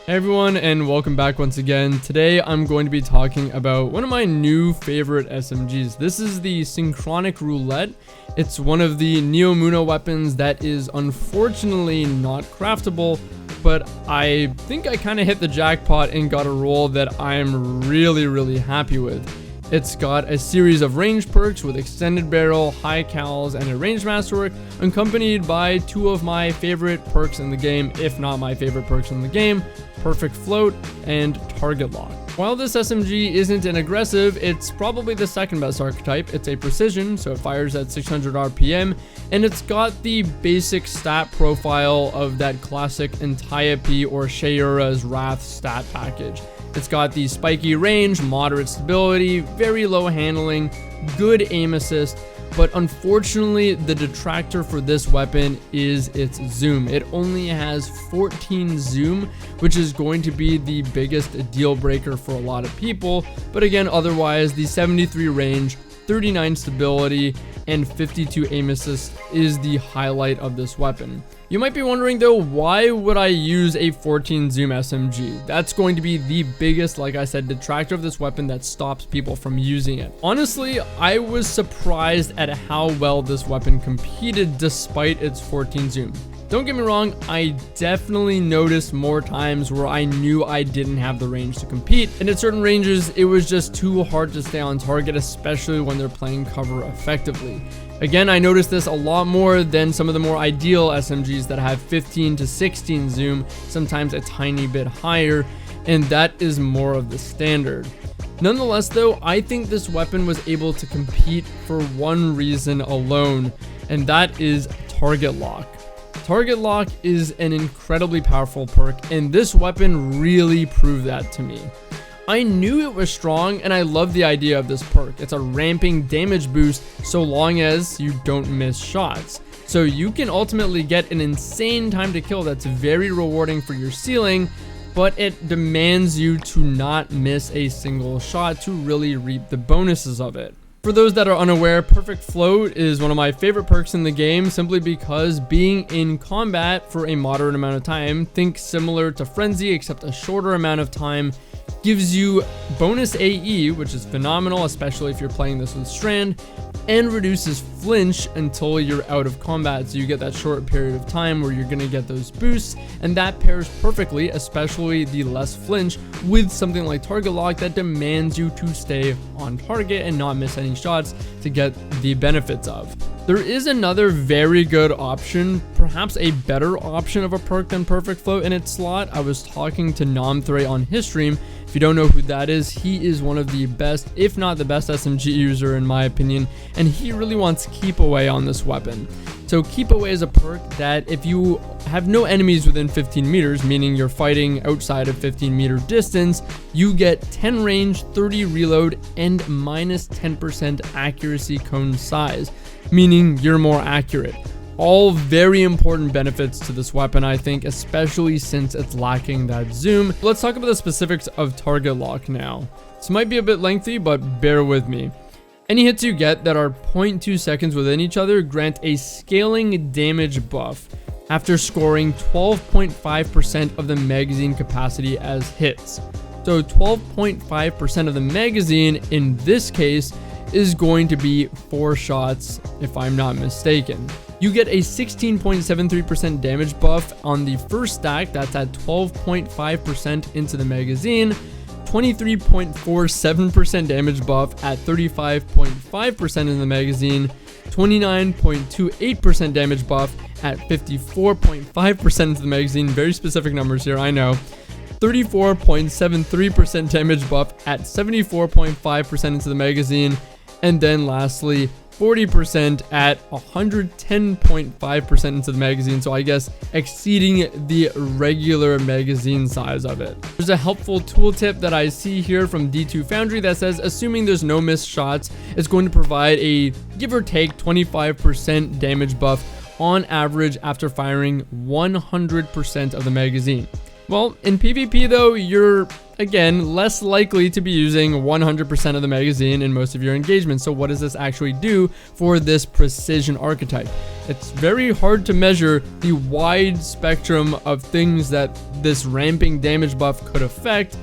Hey everyone, and welcome back once again. Today I'm going to be talking about one of my new favorite SMGs. This is the Synchronic Roulette. It's one of the neomuna weapons that is unfortunately not craftable, but I think I kind of hit the jackpot and got a roll that I'm really happy with. It's got a series of range perks with extended barrel, high cals, and a range masterwork, accompanied by two of my favorite perks in the game, if not my favorite perks in the game, perfect float and target lock. While this SMG isn't an aggressive, it's probably the second best archetype. It's a precision, so it fires at 600 RPM, and it's got the basic stat profile of that classic Antiope or Sheora's Wrath stat package. It's got the spiky range, moderate stability, very low handling, good aim assist, but unfortunately the detractor for this weapon is its zoom. It only has 14 zoom, which is going to be the biggest deal breaker for a lot of people. But again, otherwise the 73 range, 39 stability, and 52 aim assist is the highlight of this weapon. You might be wondering though, why would I use a 14 zoom SMG? That's going to be the biggest, like I said, detractor of this weapon that stops people from using it. Honestly, I was surprised at how well this weapon competed despite its 14 zoom. Don't get me wrong, I definitely noticed more times where I knew I didn't have the range to compete, and at certain ranges it was just too hard to stay on target, especially when they're playing cover effectively. Again, I noticed this a lot more than some of the more ideal SMGs that have 15 to 16 zoom, sometimes a tiny bit higher, and that is more of the standard. Nonetheless though, I think this weapon was able to compete for one reason alone, and that is target lock. Target lock is an incredibly powerful perk, and this weapon really proved that to me. I knew it was strong, and I love the idea of this perk. It's a ramping damage boost so long as you don't miss shots. So you can ultimately get an insane time to kill that's very rewarding for your ceiling, but it demands you to not miss a single shot to really reap the bonuses of it. For those that are unaware, perfect float is one of my favorite perks in the game, simply because being in combat for a moderate amount of time, think similar to Frenzy except a shorter amount of time, gives you bonus AE, which is phenomenal, especially if you're playing this with Strand, and reduces flinch until you're out of combat, so you get that short period of time where you're going to get those boosts, and that pairs perfectly, especially the less flinch, with something like target lock that demands you to stay on target and not miss any shots to get the benefits of. There is another very good option, perhaps a better option of a perk than perfect float in its slot. I was talking to Nomthray on his stream. If you don't know who that is, he is one of the best, if not the best SMG user in my opinion, and he really wants keep away on this weapon. So keep away is a perk that if you have no enemies within 15 meters, meaning you're fighting outside of 15 meter distance, you get 10 range, 30 reload, and minus 10% accuracy cone size, meaning you're more accurate. All very important benefits to this weapon, I think, especially since it's lacking that zoom. Let's talk about the specifics of target lock now. This might be a bit lengthy, but bear with me. Any hits you get that are 0.2 seconds within each other grant a scaling damage buff after scoring 12.5% of the magazine capacity as hits. So 12.5% of the magazine in this case is going to be 4 shots, if I'm not mistaken. You get a 16.73% damage buff on the first stack, that's at 12.5% into the magazine, 23.47% damage buff at 35.5% in the magazine, 29.28% damage buff at 54.5% into the magazine, very specific numbers here, I know, 34.73% damage buff at 74.5% into the magazine, and then lastly 40% at 110.5% into the magazine, so I guess exceeding the regular magazine size of it. There's a helpful tooltip that I see here from D2 Foundry that says assuming there's no missed shots, it's going to provide a give or take 25% damage buff on average after firing 100% of the magazine. Well, in PvP though, you're again, less likely to be using 100% of the magazine in most of your engagements. So what does this actually do for this precision archetype? It's very hard to measure the wide spectrum of things that this ramping damage buff could affect,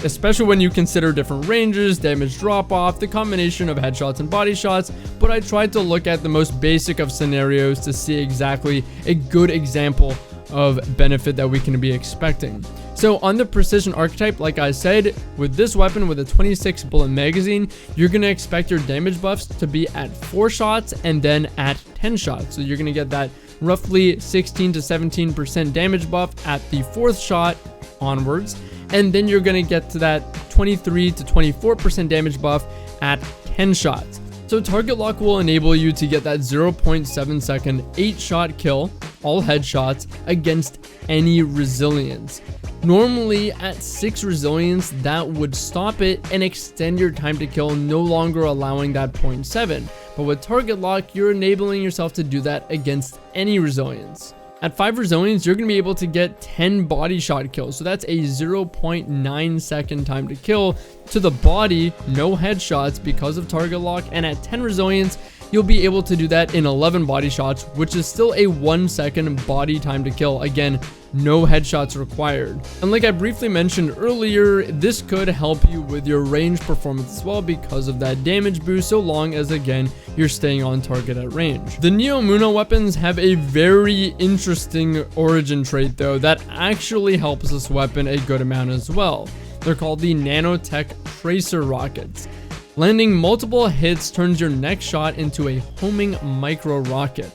especially when you consider different ranges, damage drop-off, the combination of headshots and body shots, but I tried to look at the most basic of scenarios to see exactly a good example of benefit that we can be expecting. So on the precision archetype, like I said, with this weapon with a 26 bullet magazine, you're going to expect your damage buffs to be at 4 shots and then at 10 shots. So you're going to get that roughly 16 to 17% damage buff at the 4th shot onwards. And then you're going to get to that 23 to 24% damage buff at 10 shots. So target lock will enable you to get that 0.7 second 8-shot kill, all headshots, against any resilience. Normally at 6 resilience, that would stop it and extend your time to kill, no longer allowing that 0.7. But with target lock, you're enabling yourself to do that against any resilience. At 5 resilience, you're going to be able to get 10 body shot kills. So that's a 0.9 second time to kill to the body, no headshots because of target lock. And at 10 resilience, you'll be able to do that in 11 body shots, which is still a 1 second body time to kill. Again, no headshots required. And like I briefly mentioned earlier, this could help you with your range performance as well because of that damage boost, so long as, again, you're staying on target at range. The neomuna weapons have a very interesting origin trait though that actually helps this weapon a good amount as well. They're called the nanotech tracer rockets. Landing multiple hits turns your next shot into a homing micro rocket.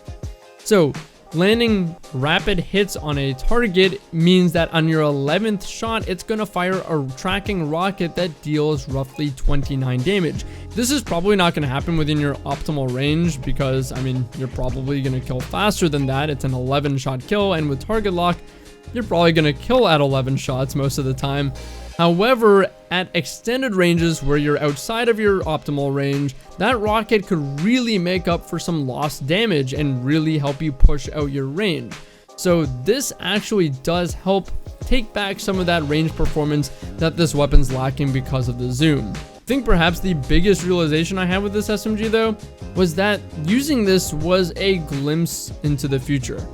So landing rapid hits on a target means that on your 11th shot, it's going to fire a tracking rocket that deals roughly 29 damage. This is probably not going to happen within your optimal range because, I mean, you're probably going to kill faster than that. It's an 11-shot kill, and with target lock, you're probably going to kill at 11 shots most of the time. However, at extended ranges where you're outside of your optimal range, that rocket could really make up for some lost damage and really help you push out your range. So this actually does help take back some of that range performance that this weapon's lacking because of the zoom. I think perhaps the biggest realization I had with this SMG though was that using this was a glimpse into the future.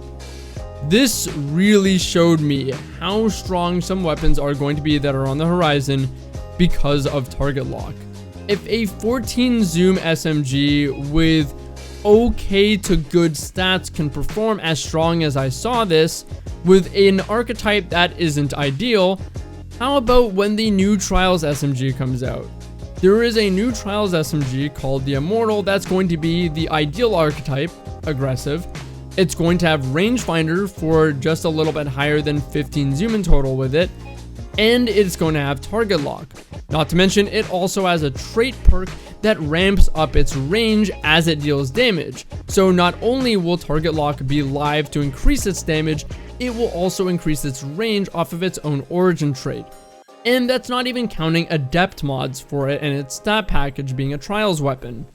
This really showed me how strong some weapons are going to be that are on the horizon because of target lock. If a 14 zoom SMG with okay to good stats can perform as strong as I saw this with an archetype that isn't ideal, how about when the new Trials SMG comes out? There is a new Trials SMG called the Immortal that's going to be the ideal archetype, aggressive. It's going to have rangefinder for just a little bit higher than 15 zoom in total with it, and it's going to have target lock. Not to mention, it also has a trait perk that ramps up its range as it deals damage. So not only will target lock be live to increase its damage, it will also increase its range off of its own origin trait. And that's not even counting adept mods for it and its stat package being a trials weapon.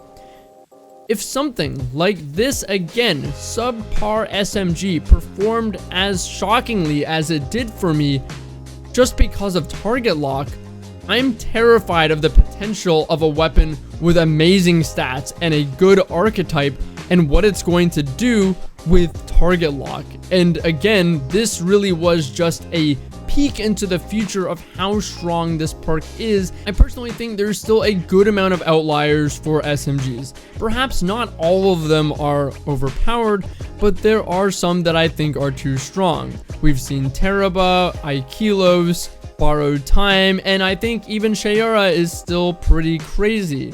If something like this, again, subpar SMG performed as shockingly as it did for me just because of target lock, I'm terrified of the potential of a weapon with amazing stats and a good archetype and what it's going to do with target lock. And again, this really was just a peek into the future of how strong this perk is. I personally think there's still a good amount of outliers for SMGs. Perhaps not all of them are overpowered, but there are some that I think are too strong. We've seen Teraba, Aikilos, Borrowed Time, and I think even Shayara is still pretty crazy.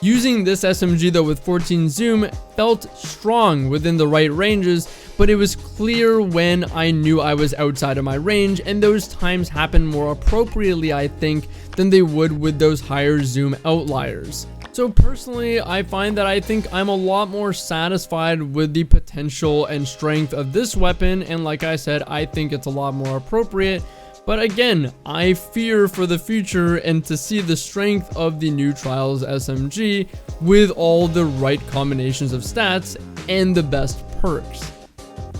Using this SMG though with 14 zoom felt strong within the right ranges, but it was clear when I knew I was outside of my range, and those times happen more appropriately, I think, than they would with those higher zoom outliers. So personally, I find that I think I'm a lot more satisfied with the potential and strength of this weapon, and like I said, I think it's a lot more appropriate. But again, I fear for the future and to see the strength of the new Trials SMG with all the right combinations of stats and the best perks.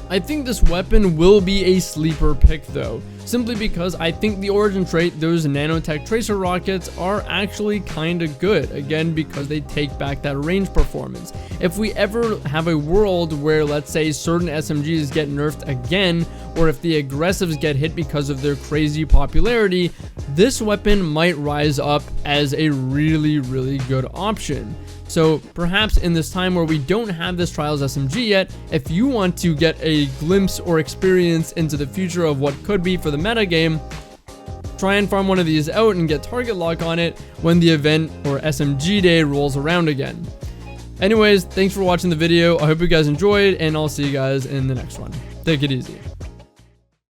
I think this weapon will be a sleeper pick though, simply because I think the origin trait, those nanotech tracer rockets, are actually kind of good, again because they take back that range performance. If we ever have a world where, let's say, certain SMGs get nerfed again, or if the aggressives get hit because of their crazy popularity, this weapon might rise up as a really good option. So perhaps in this time where we don't have this Trials SMG yet, if you want to get a glimpse or experience into the future of what could be for the meta game, try and farm one of these out and get target lock on it when the event or SMG day rolls around again. Anyways, thanks for watching the video. I hope you guys enjoyed, and I'll see you guys in the next one. Take it easy.